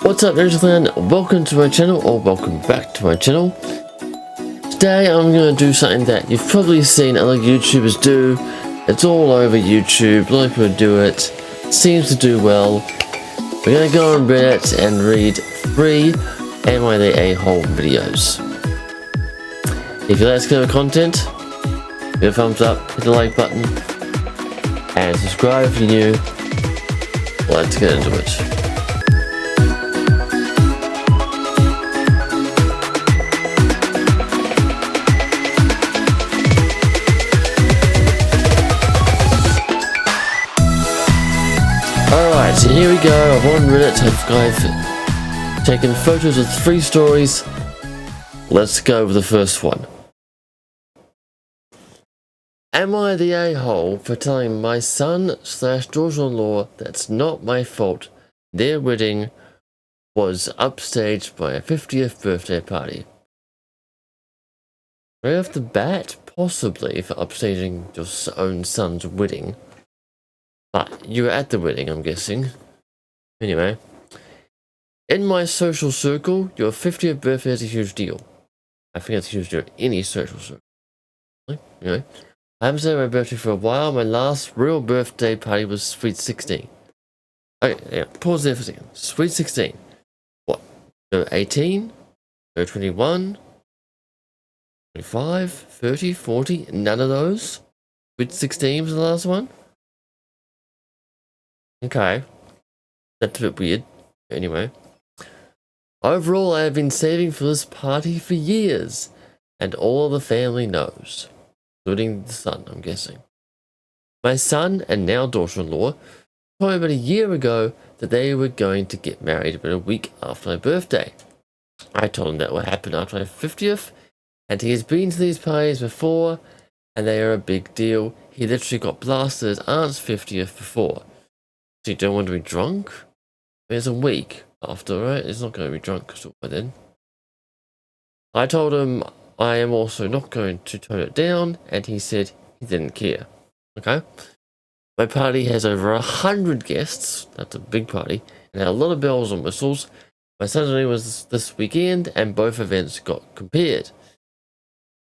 What's up, Ninja Clan? Welcome to my channel, or welcome back to my channel. Today I'm going to do something that you've probably seen other YouTubers do. It's all over YouTube, a lot of people do it, seems to do well. We're going to go on Reddit and read 3 Am I the A-Hole videos. If you like this kind of content, give it a thumbs up, hit the like button, and subscribe if you're new. Let's get into it. Alright, so here we go. I'm on Reddit. I've taken photos of 3 stories. Let's go with the first one. Am I the a-hole for telling my son/daughter-in-law that's not my fault their wedding was upstaged by a 50th birthday party? Right off the bat, possibly for upstaging your own son's wedding. But you were at the wedding, I'm guessing. Anyway. In my social circle, your 50th birthday is a huge deal. I think it's a huge deal in any social circle. Anyway. I haven't celebrated my birthday for a while. My last real birthday party was Sweet 16. Okay, yeah, pause there for a second. Sweet 16. What? So 18? So 21? 25? 30? 40? None of those? Sweet 16 was the last one? Okay. That's a bit weird. Anyway. Overall, I have been saving for this party for years. And all of the family knows. Including the son, I'm guessing. My son and now daughter-in-law told me about a year ago that they were going to get married about a week after my birthday. I told him that would happen after my 50th, and he has been to these parties before, and they are a big deal. He literally got blasted at his aunt's 50th before. So you don't want to be drunk? There's a week after, right? He's not going to be drunk by then. I told him I am also not going to tone it down, and he said he didn't care. Okay? My party has over 100 guests. That's a big party. And had a lot of bells and whistles. My son's wedding was this weekend, and both events got compared.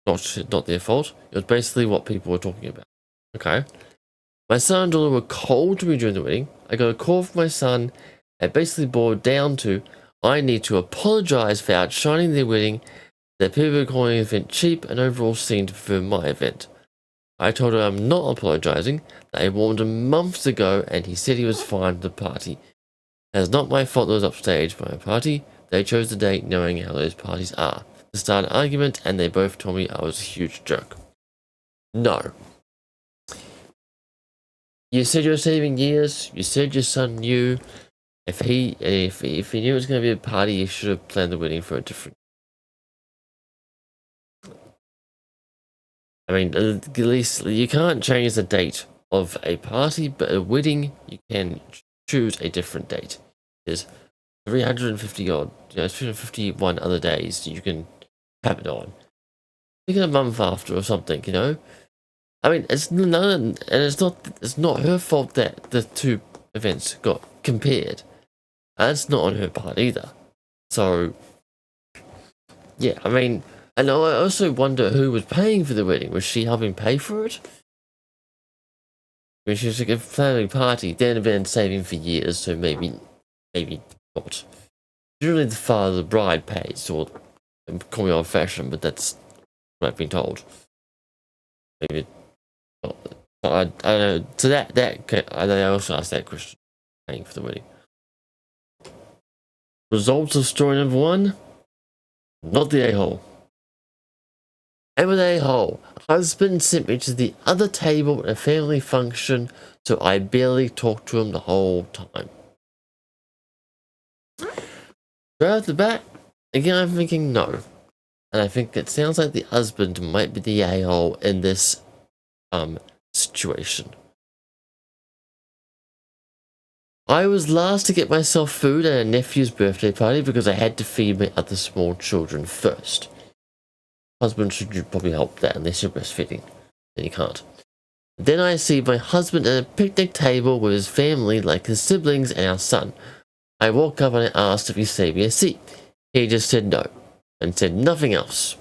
Not their fault. It was basically what people were talking about. Okay? My son and daughter were cold to me during the wedding. I got a call from my son, and basically boiled down to, I need to apologize for outshining their wedding. That people were calling the event cheap and overall seemed to prefer my event. I told her I'm not apologising, that I warned him months ago and he said he was fine with the party. It's not my fault that was upstaged by a party. They chose the date knowing how those parties are. To start an argument, and they both told me I was a huge jerk. No. You said you were saving years. You said your son knew. If he knew it was going to be a party, he should have planned the wedding for a different. I mean, at least you can't change the date of a party, but a wedding, you can choose a different date. There's 350 odd, 351 other days you can have it on. Pick it a month after or something, you know? I mean, it's not her fault that the 2 events got compared. And it's not on her part either. So, yeah, I mean, and I also wonder who was paying for the wedding. Was she helping pay for it? I mean, she was like a family party, then been saving for years, so maybe not. Usually the father of the bride pays, or call me old-fashioned, but that's what I've been told. Maybe not. I don't know. So I also asked that question, paying for the wedding. Results of story number 1. Not the a-hole. Am I the a-hole? Husband sent me to the other table at a family function, so I barely talked to him the whole time. Right off the bat, again I'm thinking no. And I think it sounds like the husband might be the a-hole in this situation. I was last to get myself food at a nephew's birthday party because I had to feed my other small children first. Husband should probably help that unless you're breastfeeding. Then you can't. Then I see my husband at a picnic table with his family, like his siblings and our son. I woke up and I asked if he saved me a seat. He just said no, and said nothing else.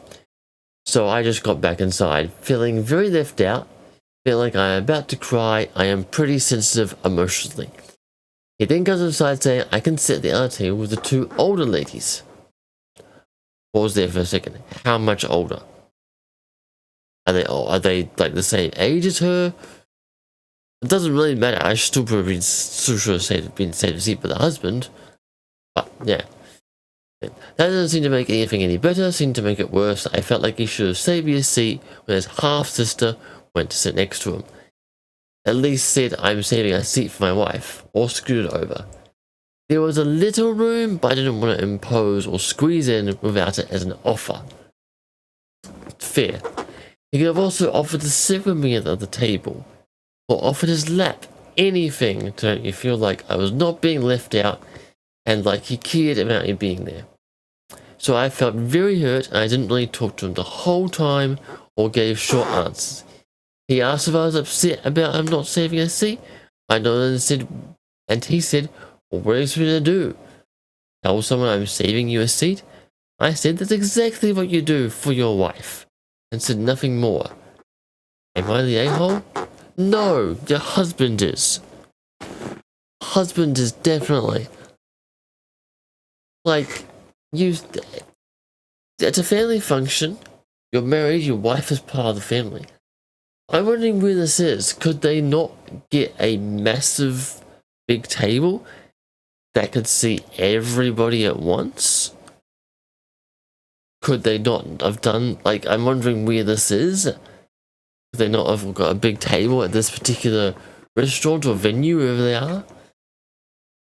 So I just got back inside, feeling very left out, feeling like I am about to cry. I am pretty sensitive emotionally. He then goes inside saying I can sit at the other table with the two older ladies. Pause there for a second. How much older? Are they like the same age as her? It doesn't really matter. I still probably still should have been saved a seat by the husband. But yeah. That doesn't seem to make anything any better, seemed to make it worse. I felt like he should have saved me a seat when his half-sister went to sit next to him. At least said I'm saving a seat for my wife, or scooted over. There was a little room, but I didn't want to impose or squeeze in without it as an offer. Fair. He could have also offered to sit with me at the table, or offered his lap, anything to make me feel like I was not being left out and like he cared about me being there. So I felt very hurt and I didn't really talk to him the whole time or gave short answers. He asked if I was upset about him not saving a seat. I nodded and he said, well, what are you supposed to do? Tell someone I'm saving you a seat? I said that's exactly what you do for your wife, and said nothing more. Am I the a-hole? No, your husband is. Husband is definitely. Like, it's a family function. You're married, your wife is part of the family. I'm wondering where this is. Could they not get a massive big table that could see everybody at once? Could they not have done, like, I'm wondering where this is. Could they not have got a big table at this particular restaurant or venue, wherever they are?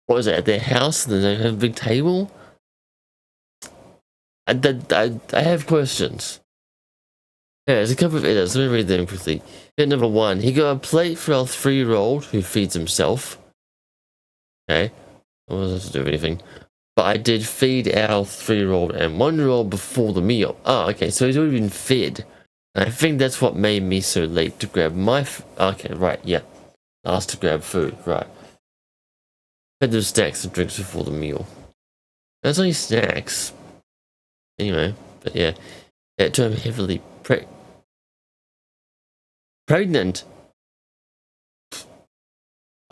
Or is it at their house and then they have a big table? I have questions. Yeah, there's a couple of edits. Let me read them quickly. Edit number 1. He got a plate for our 3-year-old who feeds himself. Okay. I wasn't supposed to do anything. But I did feed our 3-year-old and 1-year-old before the meal. Oh, okay. So he's already been fed. And I think that's what made me so late to grab my... Okay, right. Yeah. Asked to grab food. Right. Fed those snacks and drinks before the meal. That's only snacks. Anyway, but yeah, that term heavily pregnant.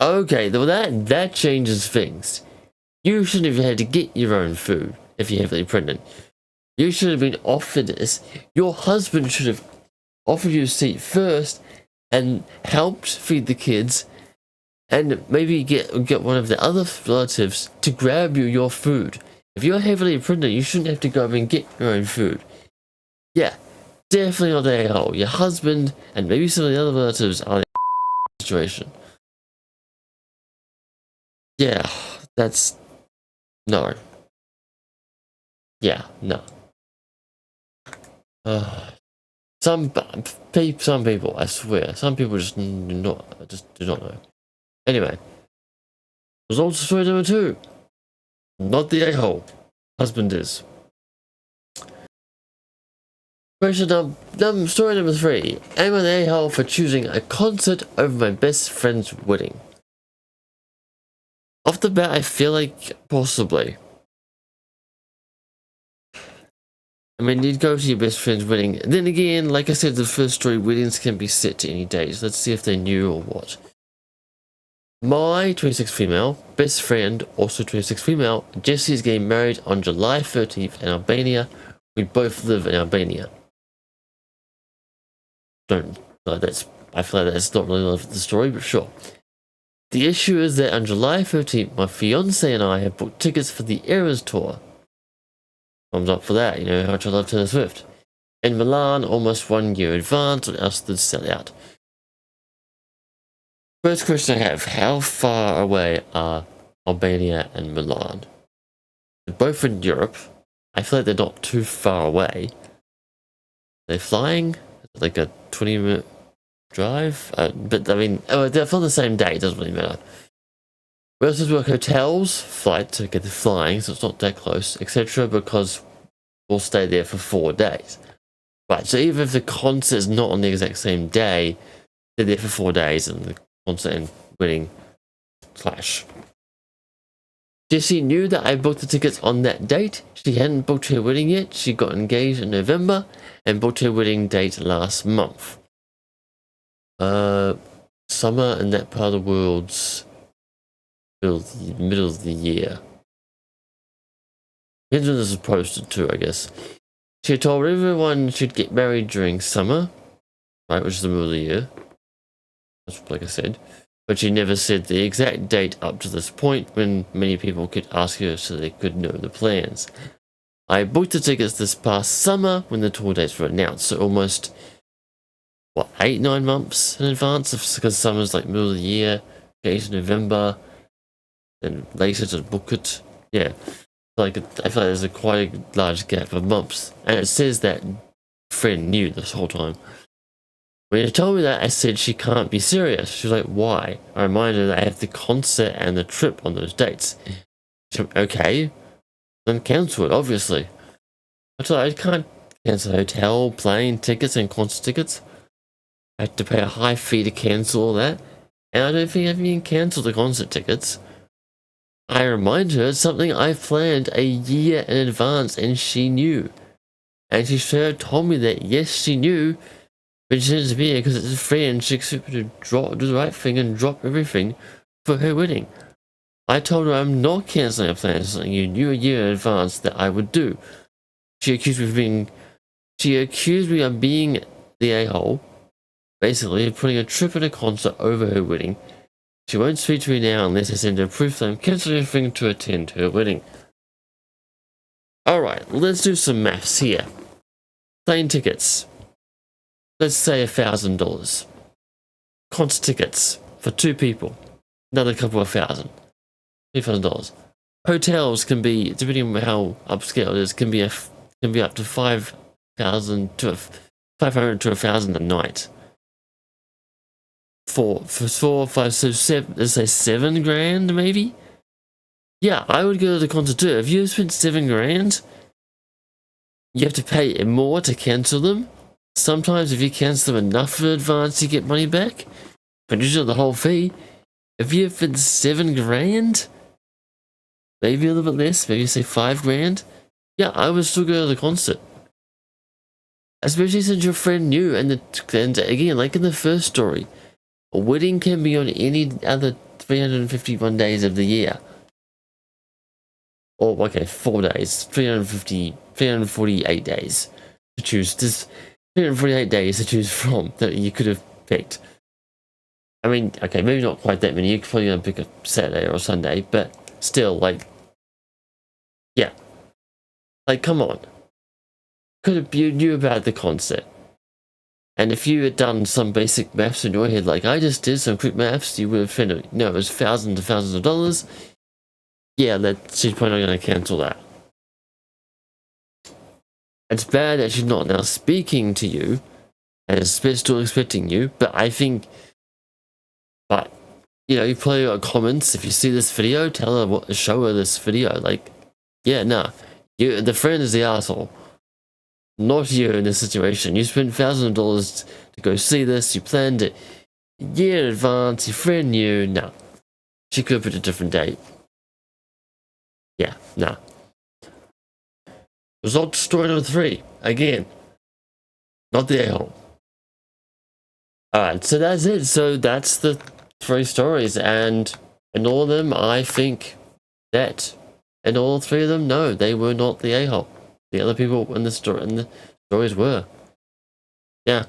Okay, well that changes things. You shouldn't have had to get your own food if you're heavily pregnant. You should have been offered this. Your husband should have offered you a seat first and helped feed the kids, and maybe get one of the other relatives to grab you your food. If you're heavily pregnant, you shouldn't have to go and get your own food. Yeah, definitely not the a-hole. Your husband and maybe some of the other relatives are in the situation. Yeah, that's... No. Yeah, no. Some people, I swear, some people just do not know. Anyway, results of story number 2. Not the a-hole. Husband is. Question story number 3. Am I the a-hole for choosing a concert over my best friend's wedding? Off the bat, I feel like possibly. I mean, you'd go to your best friend's wedding. Then again, like I said, the first story, weddings can be set to any days. Let's see if they knew or what. My 26 female best friend, also 26 female, Jessie, is getting married on July 13th in Albania. We both live in Albania. I feel like that's not really relevant to the story, but sure. The issue is that on July 13th, my fiance and I have booked tickets for the Eras tour. Thumbs up for that, you know how much I love Taylor Swift. In Milan, almost 1 year in advance, and us to sell out. First question I have, how far away are Albania and Milan? They're both in Europe. I feel like they're not too far away. They're flying? Like a 20-minute drive? But I mean, they're for the same day, it doesn't really matter. We also work hotels, flight to get the flying, so it's not that close, etc. because we'll stay there for 4 days. Right, so even if the concert is not on the exact same day, they're there for 4 days and the concert and wedding clash. Jessie knew that I booked the tickets on that date. She hadn't booked her wedding yet. She got engaged in November and booked her wedding date last month. Summer in that part of the world's middle of the year. Depends when this is posted too, I guess. She told everyone she'd get married during summer, right, which is the middle of the year. That's like I said. But she never said the exact date up to this point when many people could ask her so they could know the plans. I booked the tickets this past summer when the tour dates were announced, so almost, 8-9 months in advance, because summer's like middle of the year, okay, November, then later to book it. Yeah, like I feel like there's quite a large gap of months, and it says that friend knew this whole time. When she told me that, I said she can't be serious. She was like, why? I reminded her that I have the concert and the trip on those dates. She went, okay, then cancel it, obviously. I told her I can't cancel hotel, plane tickets, and concert tickets. I had to pay a high fee to cancel all that. And I don't think I've even cancelled the concert tickets. I reminded her it's something I planned a year in advance, and she knew. And she straight up told me that, yes, she knew, but she didn't be here because it's a friend. She expected to do the right thing and drop everything for her wedding. I told her I'm not cancelling a plan, something you knew a year in advance that I would do. She accused me of being the a-hole, basically of putting a trip and a concert over her wedding. She won't speak to me now unless I send her proof that I'm cancelling everything to attend her wedding. Alright, let's do some maths here. Plane tickets. Let's say $1,000. Concert tickets for 2 people. Another couple of thousand. $2,000. Hotels can be, depending on how upscale it is, can be up to 500 to 1,000 a night. For 4, 5, 6, 7, let's say $7,000 maybe. Yeah, I would go to the concert too. If you spent $7,000, you have to pay more to cancel them. Sometimes if you cancel them enough in advance, you get money back. But usually the whole fee. If you spent $7,000, maybe a little bit less, maybe say $5,000, yeah, I would still go to the concert. Especially since your friend knew, and again, like in the first story, a wedding can be on any other 351 days of the year. Or, okay, 4 days, 348 days to choose. There's 348 days to choose from that you could have picked. I mean, okay, maybe not quite that many. You're probably going to pick a Saturday or a Sunday, but still, like, yeah. Like, come on. You knew about the concert. And if you had done some basic maths in your head, like I just did some quick maths, you would have found no, it was thousands and thousands of dollars. Yeah, she's probably not going to cancel that. It's bad that she's not now speaking to you and is still expecting you, but I think, you probably got comments. If you see this video, tell her show her this video. Like, yeah, nah, the friend is the asshole. Not you in this situation. You spent thousands of dollars to go see this. You planned it a year in advance. Your friend knew. No. She could have put a different date. Yeah, no. Result to story number 3. Again. Not the a-hole. Alright, so that's it. So that's the 3 stories. And in all of them, I think that in all 3 of them, no, they were not the a-hole. The other people in the stories were. Yeah.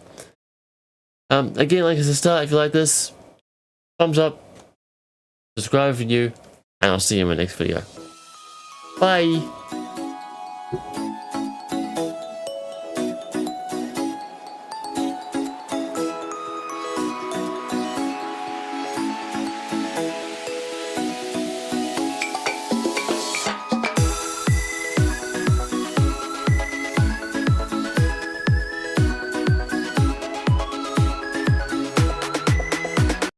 Again, like as a start, if you like this, thumbs up, subscribe if you're new, and I'll see you in my next video. Bye!